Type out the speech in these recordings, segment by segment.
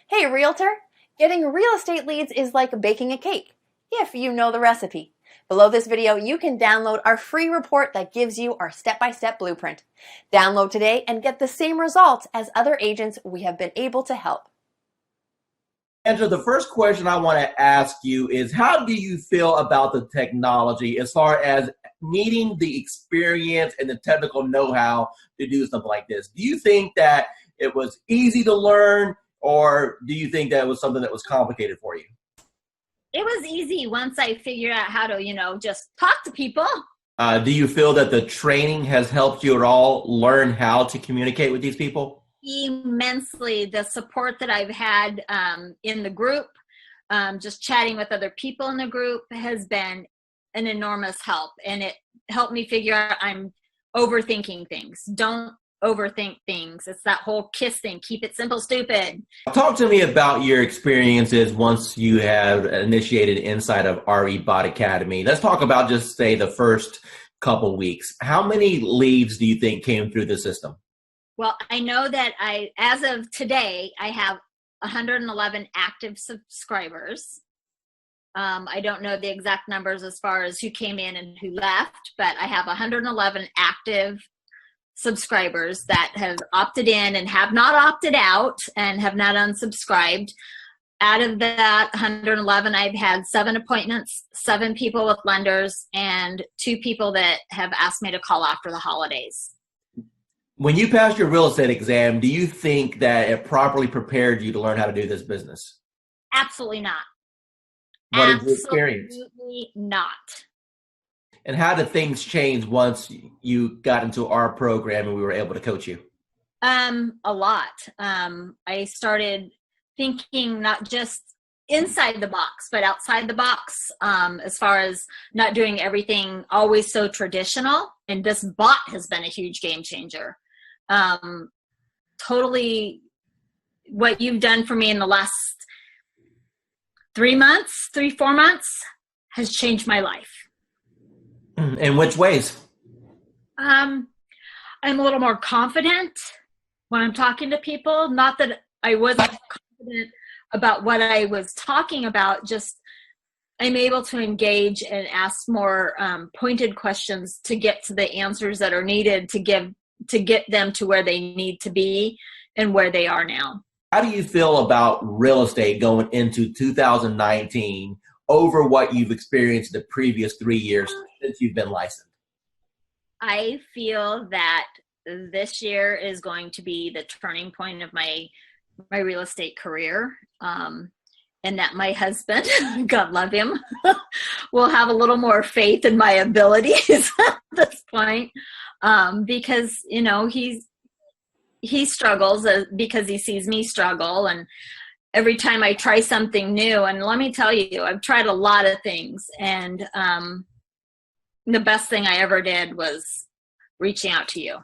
Hey, realtor! Getting real estate leads is like baking a cake, if you know the recipe. Below this video, you can download our free report that gives you our step-by-step blueprint. Download today and get the same results as other agents we have been able to help. Angela, the first question I want to ask you is, how do you feel about the technology as far as needing the experience and the technical know-how to do something like this? Do you think that it was easy to learn, or do you think that it was something that was complicated for you? It was easy once I figured out how to, just talk to people. Do you feel that the training has helped you at all learn how to communicate with these people? Immensely. The support that I've had in the group, just chatting with other people in the group has been an enormous help. And it helped me figure out I'm overthinking things. Don't overthink things. It's that whole KISS thing. Keep it simple, stupid. Talk to me about your experiences once you have initiated inside of RE Bot Academy. Let's talk about just say the first couple weeks. How many leads do you think came through the system? Well, I know that as of today, I have 111 active subscribers. I don't know the exact numbers as far as who came in and who left, but I have 111 active subscribers that have opted in and have not opted out and have not unsubscribed. Out of that 111, I've had 7 appointments, 7 people with lenders, and 2 people that have asked me to call after the holidays. When you passed your real estate exam, do you think that it properly prepared you to learn how to do this business? Absolutely not. What did you experience? Absolutely not. And how did things change once you got into our program and we were able to coach you? A lot. I started thinking not just inside the box, but outside the box, as far as not doing everything always so traditional. And this bot has been a huge game changer. Totally what you've done for me in the last 4 months has changed my life. In which ways? I'm a little more confident when I'm talking to people. Not that I wasn't confident about what I was talking about, just I'm able to engage and ask more pointed questions to get to the answers that are needed to get them to where they need to be and where they are now. How do you feel about real estate going into 2019 over what you've experienced the previous 3 years since you've been licensed? I feel that this year is going to be the turning point of my real estate career. And that my husband, God love him, will have a little more faith in my abilities at this point. Because, he struggles because he sees me struggle. And every time I try something new, and let me tell you, I've tried a lot of things. And the best thing I ever did was reaching out to you.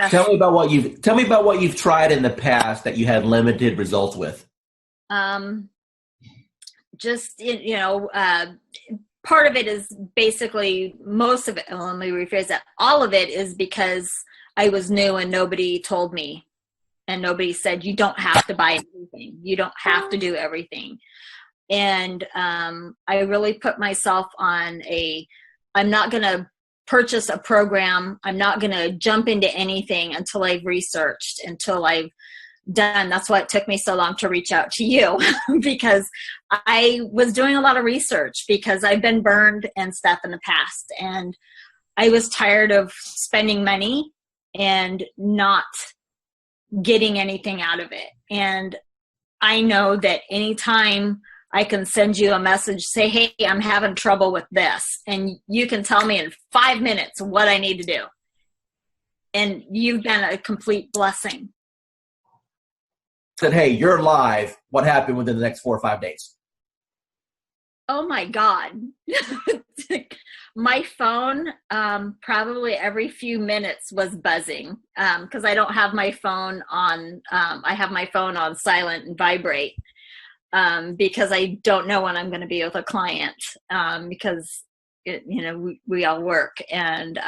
Tell me about what you've tried in the past that you had limited results with. Part of it is basically most of it. Let me rephrase that. All of it is because I was new and nobody told me, and nobody said, you don't have to buy everything. You don't have to do everything. And I really put myself on I'm not going to purchase a program. I'm not going to jump into anything until I've researched, until I've done. That's why it took me so long to reach out to you because I was doing a lot of research because I've been burned and stuff in the past. And I was tired of spending money and not getting anything out of it. And I know that anytime I can send you a message, say, hey, I'm having trouble with this. And you can tell me in 5 minutes what I need to do. And you've been a complete blessing. Said, hey, you're live. What happened within the next 4 or 5 days? Oh my God. My phone, probably every few minutes was buzzing because I don't have my phone on. I have my phone on silent and vibrate because I don't know when I'm going to be with a client because we all work. And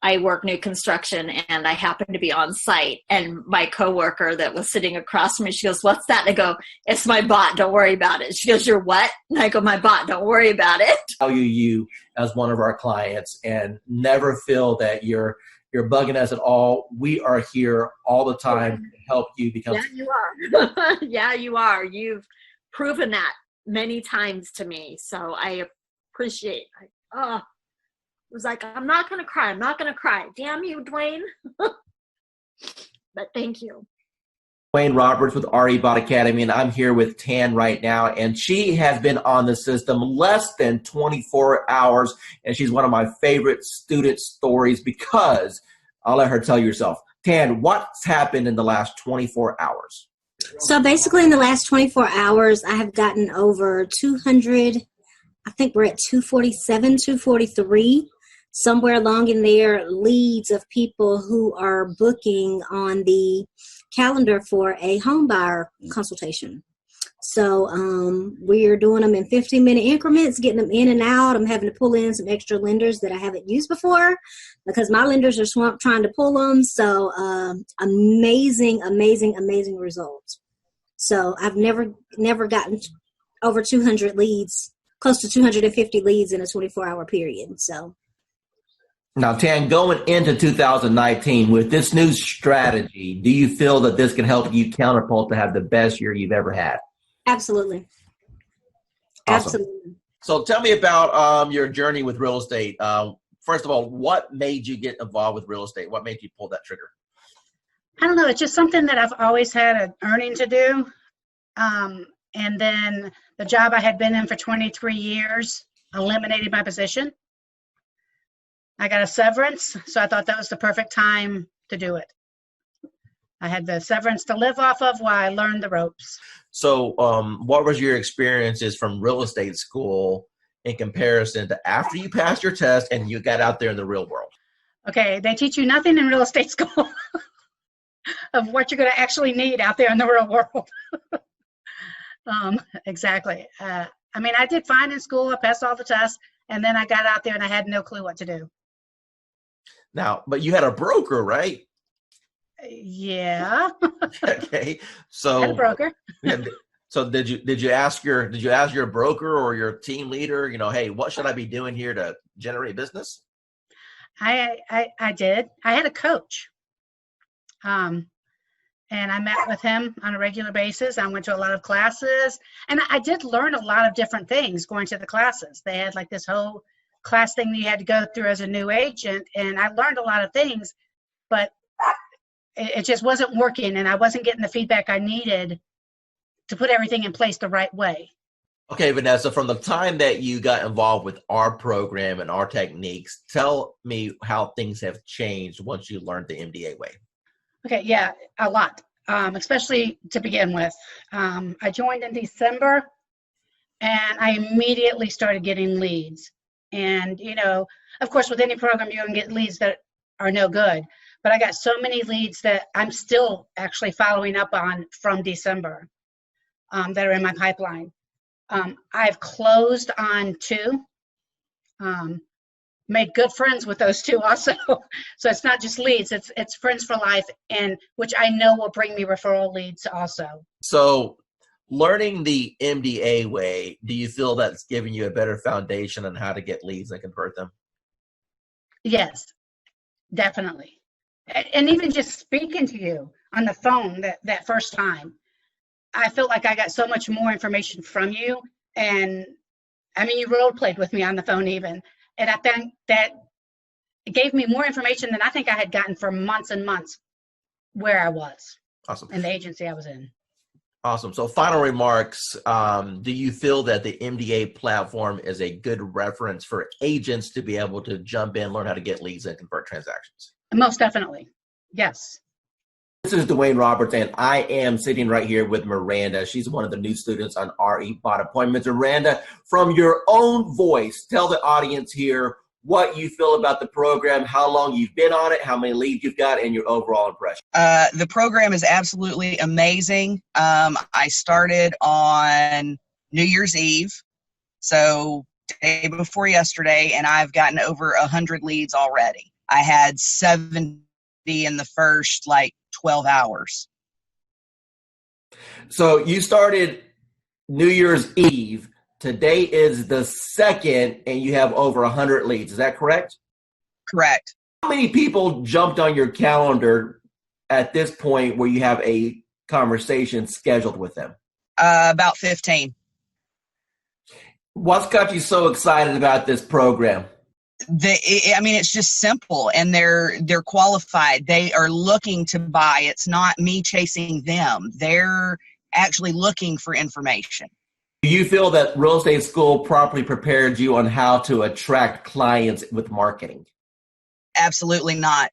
I work new construction and I happened to be on site, and my coworker that was sitting across from me, she goes, "What's that?" And I go, "It's my bot. Don't worry about it." She goes, "You're what?" And I go, "My bot. Don't worry about it." Value you as one of our clients and never feel that you're bugging us at all. We are here all the time to help you become. Yeah, you are. Yeah, you are. You've proven that many times to me. So I appreciate it. Oh, it was like, I'm not going to cry. I'm not going to cry. Damn you, Dwayne. But thank you. Dwayne Roberts with RE Bot Academy, and I'm here with Tan right now, and she has been on the system less than 24 hours, and she's one of my favorite student stories because I'll let her tell you herself. Tan, what's happened in the last 24 hours? So basically in the last 24 hours, I have gotten over 200, I think we're at 247, 243, somewhere along in there, leads of people who are booking on the calendar for a home buyer consultation. So we're doing them in 15-minute increments, getting them in and out. I'm having to pull in some extra lenders that I haven't used before because my lenders are swamped trying to pull them. So amazing, amazing, amazing results. So I've never gotten over 200 leads, close to 250 leads in a 24-hour period. So. Now, Tan, going into 2019 with this new strategy, do you feel that this can help you counterpult to have the best year you've ever had? Absolutely. Awesome. Absolutely. So tell me about your journey with real estate. First of all, what made you get involved with real estate? What made you pull that trigger? I don't know. It's just something that I've always had an earning to do. And then the job I had been in for 23 years eliminated my position. I got a severance, so I thought that was the perfect time to do it. I had the severance to live off of while I learned the ropes. So what was your experiences from real estate school in comparison to after you passed your test and you got out there in the real world? Okay, they teach you nothing in real estate school of what you're going to actually need out there in the real world. Exactly. I mean, I did fine in school. I passed all the tests, and then I got out there and I had no clue what to do. Now, but you had a broker, right? Yeah. Okay. So Had a broker. Yeah, so did you ask your broker or your team leader, hey, what should I be doing here to generate business? I did. I had a coach. And I met with him on a regular basis. I went to a lot of classes, and I did learn a lot of different things going to the classes. They had like this whole class thing that you had to go through as a new agent, and I learned a lot of things, but it just wasn't working, and I wasn't getting the feedback I needed to put everything in place the right way. Okay, Vanessa, from the time that you got involved with our program and our techniques, tell me how things have changed once you learned the MDA way. Okay, yeah, a lot, especially to begin with. I joined in December, and I immediately started getting leads. And, of course, with any program, you're going to get leads that are no good. But I got so many leads that I'm still actually following up on from December that are in my pipeline. I've closed on 2, made good friends with those 2 also. So it's not just leads, it's friends for life, and which I know will bring me referral leads also. So learning the MDA way, do you feel that's giving you a better foundation on how to get leads and convert them? Yes, definitely. And even just speaking to you on the phone that first time, I felt like I got so much more information from you. And I mean, you role played with me on the phone even. And I think that it gave me more information than I think I had gotten for months and months where I was. Awesome. And the agency I was in. Awesome. So final remarks, do you feel that the MDA platform is a good reference for agents to be able to jump in, learn how to get leads and convert transactions? Most definitely. Yes. This is Dwayne Roberts, and I am sitting right here with Miranda. She's one of the new students on RE Bot Appointments. Miranda, from your own voice, tell the audience here what you feel about the program, how long you've been on it, how many leads you've got, and your overall impression. The program is absolutely amazing. I started on New Year's Eve, so day before yesterday, and I've gotten over 100 leads already. I had 70 in the first like 12 hours. So you started New Year's Eve. Today is the 2nd, and you have over 100 leads. Is that correct? Correct. How many people jumped on your calendar at this point where you have a conversation scheduled with them? About 15. What's got you so excited about this program? It's just simple, and they're qualified. They are looking to buy. It's not me chasing them. They're actually looking for information. Do you feel that real estate school properly prepared you on how to attract clients with marketing? Absolutely not.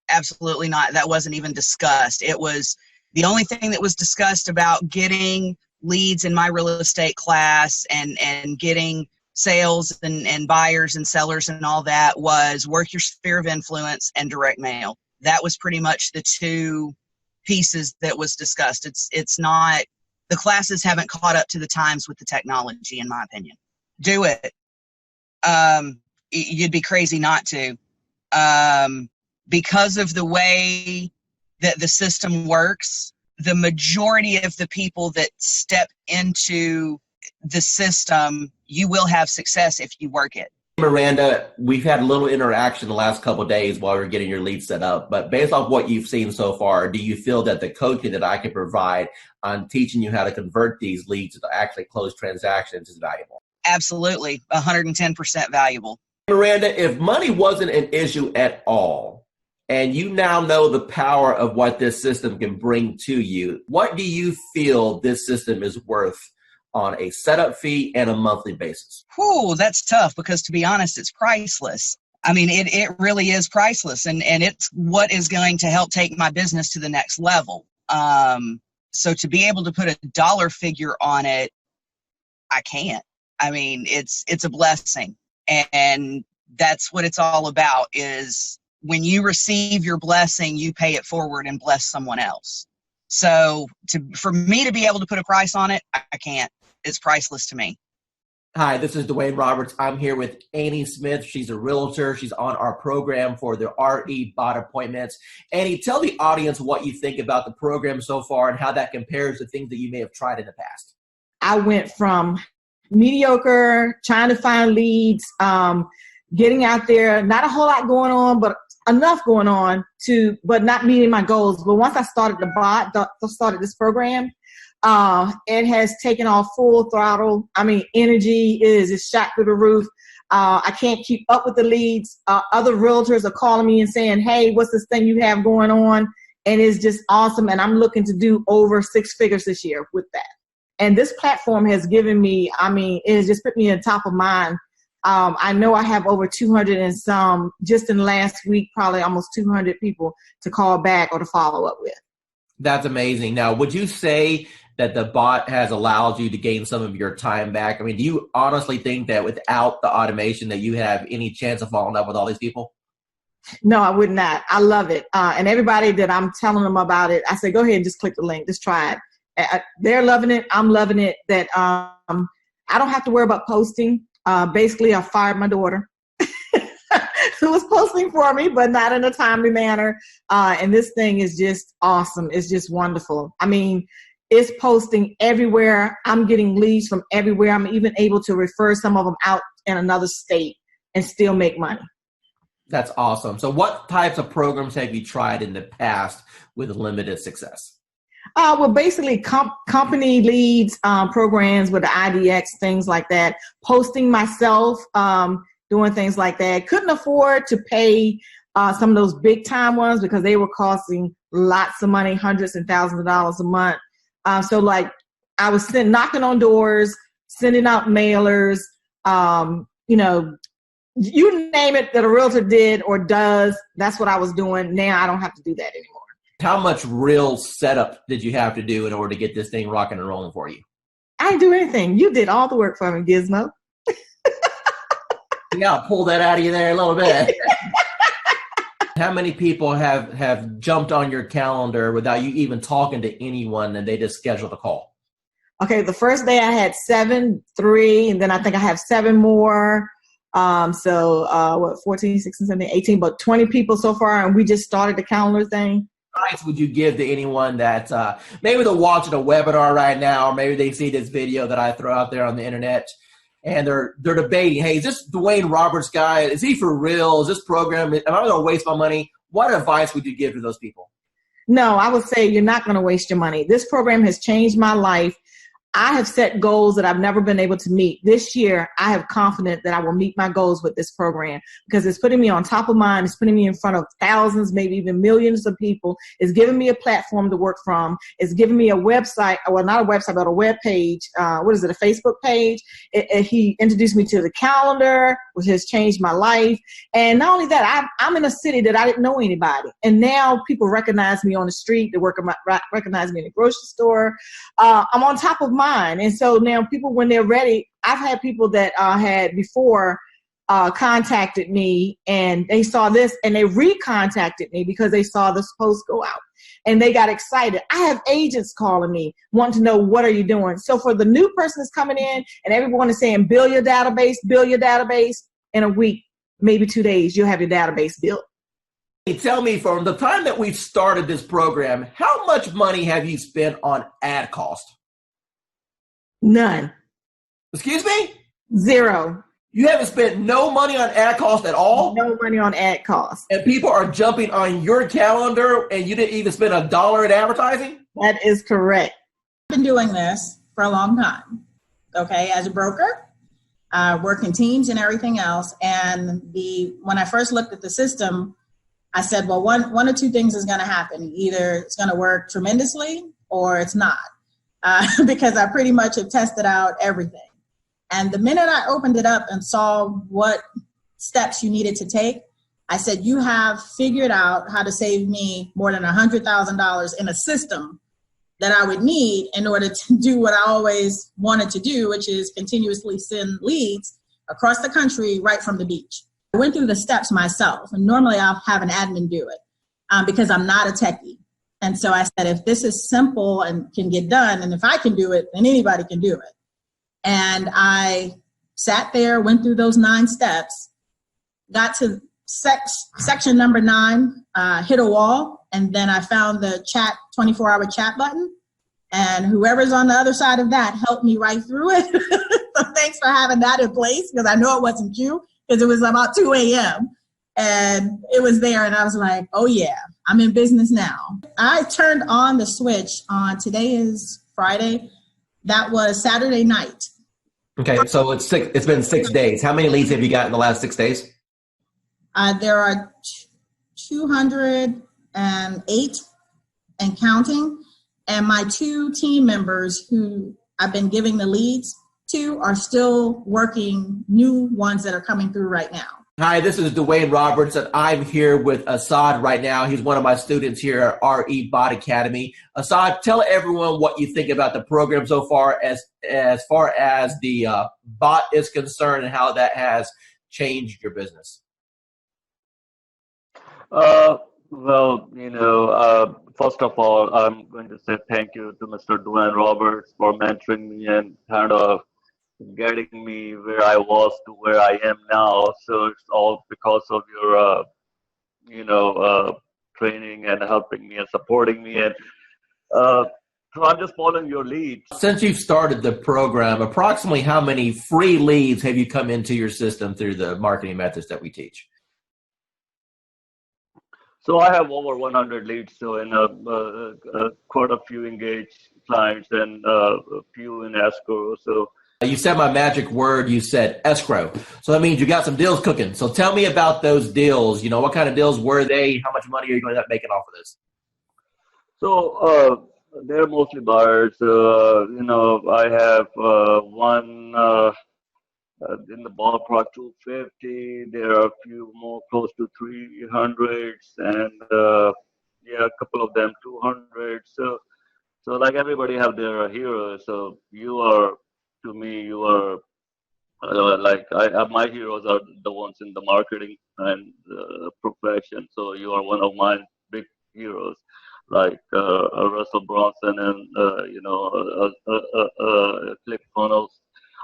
Absolutely not. That wasn't even discussed. It was the only thing that was discussed about getting leads in my real estate class and getting sales and buyers and sellers and all that was work your sphere of influence and direct mail. That was pretty much the two pieces that was discussed. It's not, the classes haven't caught up to the times with the technology, in my opinion. Do it. You'd be crazy not to. Because of the way that the system works, the majority of the people that step into the system, you will have success if you work it. Miranda, we've had a little interaction the last couple of days while we're getting your lead set up, but based off what you've seen so far, do you feel that the coaching that I can provide on teaching you how to convert these leads to actually close transactions is valuable? Absolutely, 110% valuable. Miranda, if money wasn't an issue at all, and you now know the power of what this system can bring to you, what do you feel this system is worth on a setup fee and a monthly basis? Whew, that's tough because, to be honest, it's priceless. I mean, it really is priceless, and it's what is going to help take my business to the next level. So to be able to put a dollar figure on it, I can't. I mean, it's a blessing, and that's what it's all about, is when you receive your blessing, you pay it forward and bless someone else. So for me to be able to put a price on it, I can't. It's priceless to me. Hi, this is Dwayne Roberts. I'm here with Annie Smith. She's a realtor. She's on our program for the RE bot appointments. Annie, tell the audience what you think about the program so far and how that compares to things that you may have tried in the past. I went from mediocre, trying to find leads, getting out there, not a whole lot going on, but enough going on but not meeting my goals. But once I started the bot, started this program, it has taken off full throttle. I mean, energy is shot through the roof. I can't keep up with the leads. Other realtors are calling me and saying, hey, what's this thing you have going on? And it's just awesome. And I'm looking to do over 6 figures this year with that. And this platform has given me, it has just put me on top of mind. I know I have over 200 and some, just in the last week, probably almost 200 people to call back or to follow up with. That's amazing. Now, would you say that the bot has allowed you to gain some of your time back? I mean, do you honestly think that without the automation that you have any chance of following up with all these people? No, I would not. I love it. And everybody that I'm telling them about it, I say, go ahead and just click the link. Just try it. They're loving it. I'm loving it. That I don't have to worry about posting. Basically, I fired my daughter who was posting for me, but not in a timely manner. And this thing is just awesome. It's just wonderful. I mean, it's posting everywhere. I'm getting leads from everywhere. I'm even able to refer some of them out in another state and still make money. That's awesome. So what types of programs have you tried in the past with limited success? Well, basically company leads, programs with the IDX, things like that. Posting myself, doing things like that. Couldn't afford to pay some of those big time ones because they were costing lots of money, hundreds and thousands of dollars a month. So like I was knocking on doors, sending out mailers, you name it that a realtor did or does, that's what I was doing. Now I don't have to do that anymore. How much real setup did you have to do in order to get this thing rocking and rolling for you? I didn't do anything. You did all the work for me, Gizmo. Yeah, I'll pull that out of you there a little bit. How many people have jumped on your calendar without you even talking to anyone and they just scheduled a call? Okay, the first day I had 7, 3, and then I think I have 7 more. What, 14, 16, 17, 18, but 20 people so far, and we just started the calendar thing. What advice would you give to anyone that maybe they're watching a webinar right now, or maybe they see this video that I throw out there on the internet, and they're debating, hey, is this Dwayne Roberts guy, is he for real? Is this program, am I going to waste my money? What advice would you give to those people? No, I would say you're not going to waste your money. This program has changed my life. I have set goals that I've never been able to meet. This year, I have confidence that I will meet my goals with this program because it's putting me on top of mind. It's putting me in front of thousands, maybe even millions of people. It's giving me a platform to work from. It's giving me a website, well, not a website, but a web page. What is it, a Facebook page? He introduced me to the calendar, which has changed my life. And not only that, I'm in a city that I didn't know anybody. And now people recognize me on the street. They recognize me in the grocery store. I'm on top of mine. And so now people, when they're ready, I've had people that had before contacted me and they saw this and they recontacted me because they saw this post go out and they got excited. I have agents calling me wanting to know, what are you doing? So for the new person that's coming in and everyone is saying, build your database in a week, maybe 2 days, you'll have your database built. Tell me, from the time that we started this program, how much money have you spent on ad cost? None. Excuse me? Zero. You haven't spent no money on ad cost at all? No money on ad cost. And people are jumping on your calendar and you didn't even spend $1 in advertising? That is correct. I've been doing this for a long time, okay, as a broker, working teams and everything else. And when I first looked at the system, I said, well, one or two things is going to happen. Either it's going to work tremendously or it's not. Because I pretty much have tested out everything. And the minute I opened it up and saw what steps you needed to take, I said, you have figured out how to save me more than $100,000 in a system that I would need in order to do what I always wanted to do, which is continuously send leads across the country right from the beach. I went through the steps myself, and normally I'll have an admin do it because I'm not a techie. And so I said, if this is simple and can get done, and if I can do it, then anybody can do it. And I sat there, went through those 9 steps, got to section number 9, hit a wall, and then I found the 24-hour chat button. And whoever's on the other side of that helped me right through it. So thanks for having that in place, because I know it wasn't you, because it was about 2 a.m. And it was there, and I was like, oh yeah, I'm in business now. I turned on the switch on, today is Friday. That was Saturday night. Okay, so it's been 6 days. How many leads have you got in the last 6 days? There are 208 and counting. And my 2 team members who I've been giving the leads to are still working new ones that are coming through right now. Hi, this is Dwayne Roberts, and I'm here with Assad right now. He's one of my students here at RE Bot Academy. Assad, tell everyone what you think about the program so far as the bot is concerned and how that has changed your business. First of all, I'm going to say thank you to Mr. Dwayne Roberts for mentoring me and kind of getting me where I was to where I am now. So it's all because of your, training and helping me and supporting me. And so I'm just following your lead. Since you've started the program, approximately how many free leads have you come into your system through the marketing methods that we teach? So I have over 100 leads, so in quite a few engaged clients and a few in escrow. So you said my magic word, you said escrow. So that means you got some deals cooking. So tell me about those deals. You know, what kind of deals were they? How much money are you going to end up making off of this? So they're mostly buyers. I have one in the ballpark 250. There are a few more close to 300s, and a couple of them 200. So like everybody have their heroes. So to me, you are my heroes are the ones in the marketing and profession. So you are one of my big heroes, like Russell Bronson and ClickFunnels.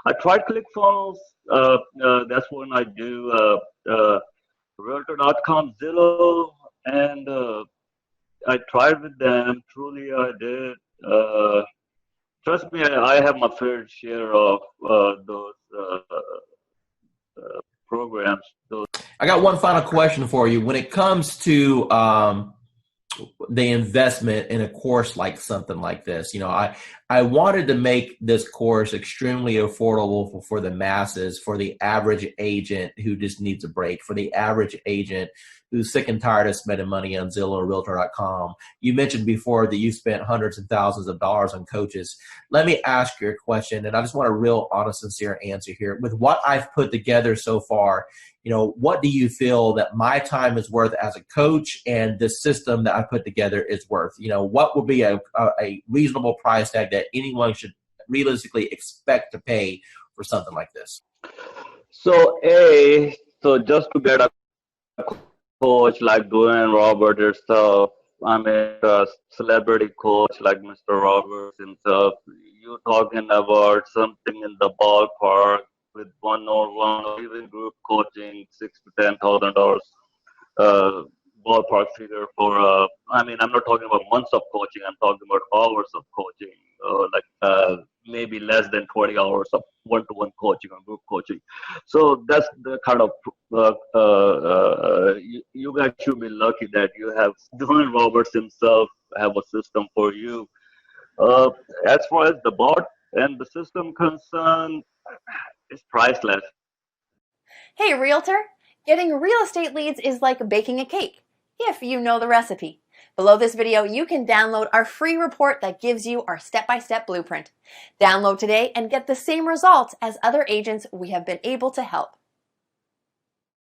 I tried ClickFunnels that's when I do Realtor.com, Zillow, and I tried with them. Truly, I did. Trust me, I have my fair share of those programs. Those. I got one final question for you. When it comes to the investment in a course like something like this, I wanted to make this course extremely affordable for the masses, for the average agent who just needs a break, for the average agent who's sick and tired of spending money on Zillow or Realtor.com. You mentioned before that you spent hundreds and thousands of dollars on coaches. Let me ask you a question, and I just want a real honest, sincere answer here. With what I've put together so far, what do you feel that my time is worth as a coach and the system that I put together is worth? What would be a reasonable price tag that anyone should realistically expect to pay for something like this? So just to get a coach like Dwayne Robert herself, I mean, a celebrity coach like Mr. Roberts himself, you're talking about something in the ballpark with one-on-one or even group coaching, $6,000 to $10,000 ballpark figure for. I'm not talking about months of coaching. I'm talking about hours of coaching, maybe less than 20 hours of one-to-one coaching or group coaching. So that's the kind of you guys should be lucky that you have Dwayne Roberts himself have a system for you. As far as the bot and the system concerned, it's priceless. Hey, realtor! Getting real estate leads is like baking a cake, if you know the recipe. Below this video, you can download our free report that gives you our step-by-step blueprint. Download today and get the same results as other agents we have been able to help.